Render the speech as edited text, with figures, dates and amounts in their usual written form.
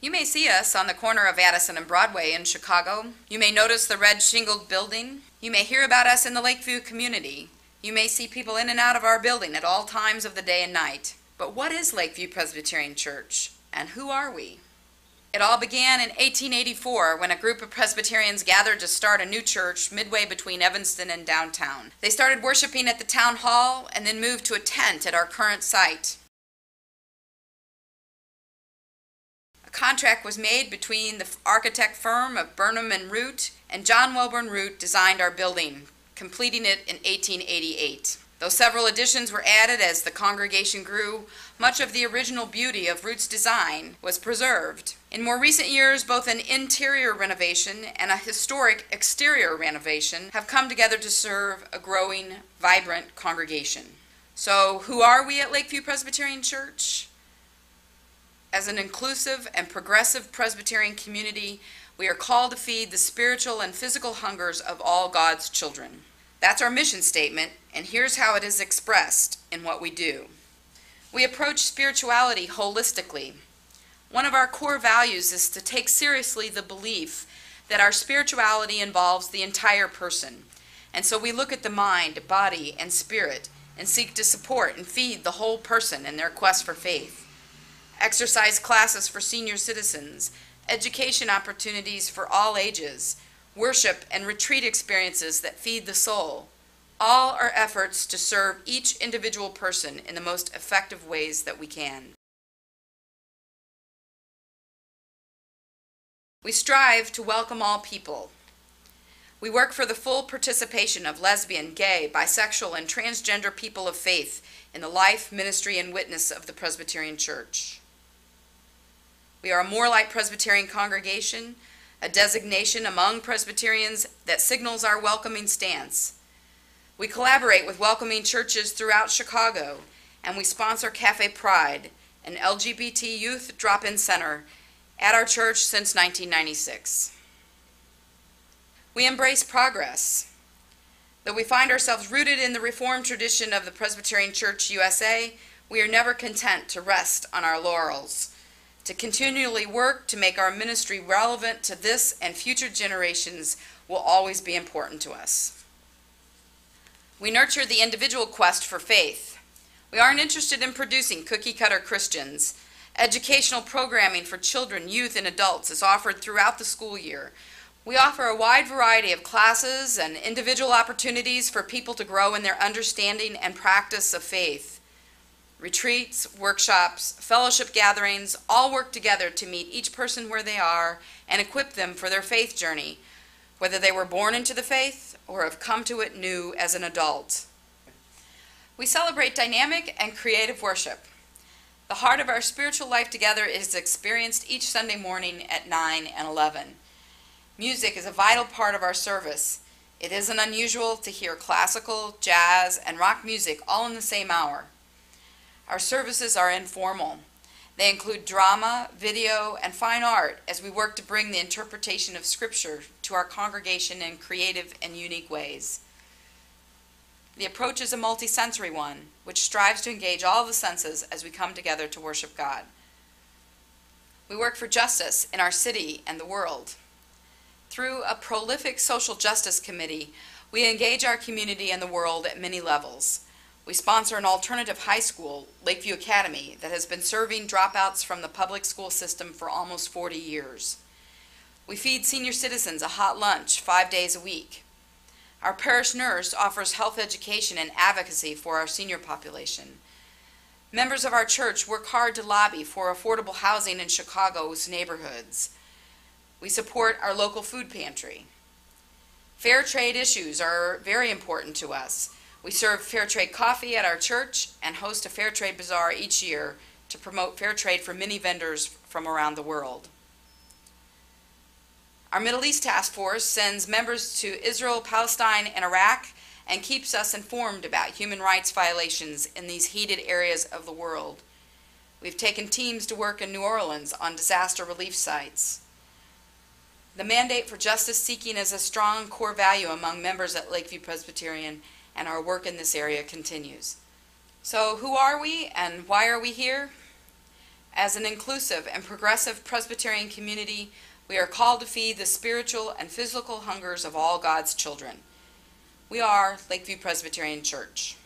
You may see us on the corner of Addison and Broadway in Chicago. You may notice the red shingled building. You may hear about us in the Lakeview community. You may see people in and out of our building at all times of the day and night. But what is Lakeview Presbyterian Church, and who are we? It all began in 1884 when a group of Presbyterians gathered to start a new church midway between Evanston and downtown. They started worshiping at the town hall and then moved to a tent at our current site. A contract was made between the architect firm of Burnham and Root, and John Welborn Root designed our building, completing it in 1888. Though several additions were added as the congregation grew, much of the original beauty of Root's design was preserved. In more recent years, both an interior renovation and a historic exterior renovation have come together to serve a growing, vibrant congregation. So, who are we at Lakeview Presbyterian Church? As an inclusive and progressive Presbyterian community, we are called to feed the spiritual and physical hungers of all God's children. That's our mission statement, and here's how it is expressed in what we do. We approach spirituality holistically. One of our core values is to take seriously the belief that our spirituality involves the entire person. And so we look at the mind, body, and spirit and seek to support and feed the whole person in their quest for faith. Exercise classes for senior citizens, education opportunities for all ages, worship and retreat experiences that feed the soul. All are efforts to serve each individual person in the most effective ways that we can. We strive to welcome all people. We work for the full participation of lesbian, gay, bisexual, and transgender people of faith in the life, ministry, and witness of the Presbyterian Church. We are a more like Presbyterian congregation, a designation among Presbyterians that signals our welcoming stance. We collaborate with welcoming churches throughout Chicago, and we sponsor Cafe Pride, an LGBT youth drop-in center at our church since 1996. We embrace progress. Though we find ourselves rooted in the Reformed tradition of the Presbyterian Church USA, we are never content to rest on our laurels. To continually work to make our ministry relevant to this and future generations will always be important to us. We nurture the individual quest for faith. We aren't interested in producing cookie-cutter Christians. Educational programming for children, youth, and adults is offered throughout the school year. We offer a wide variety of classes and individual opportunities for people to grow in their understanding and practice of faith. Retreats, workshops, fellowship gatherings all work together to meet each person where they are and equip them for their faith journey, whether they were born into the faith or have come to it new as an adult. We celebrate dynamic and creative worship. The heart of our spiritual life together is experienced each Sunday morning at 9 and 11. Music is a vital part of our service. It isn't unusual to hear classical, jazz, and rock music all in the same hour. Our services are informal. They include drama, video, and fine art as we work to bring the interpretation of Scripture to our congregation in creative and unique ways. The approach is a multi-sensory one, which strives to engage all the senses as we come together to worship God. We work for justice in our city and the world. Through a prolific social justice committee, we engage our community and the world at many levels. We sponsor an alternative high school, Lakeview Academy, that has been serving dropouts from the public school system for almost 40 years. We feed senior citizens a hot lunch 5 days a week. Our parish nurse offers health education and advocacy for our senior population. Members of our church work hard to lobby for affordable housing in Chicago's neighborhoods. We support our local food pantry. Fair trade issues are very important to us. We serve fair trade coffee at our church and host a fair trade bazaar each year to promote fair trade for many vendors from around the world. Our Middle East Task Force sends members to Israel, Palestine, and Iraq and keeps us informed about human rights violations in these heated areas of the world. We've taken teams to work in New Orleans on disaster relief sites. The mandate for justice seeking is a strong core value among members at Lakeview Presbyterian, and our work in this area continues. So who are we and why are we here? As an inclusive and progressive Presbyterian community, we are called to feed the spiritual and physical hungers of all God's children. We are Lakeview Presbyterian Church.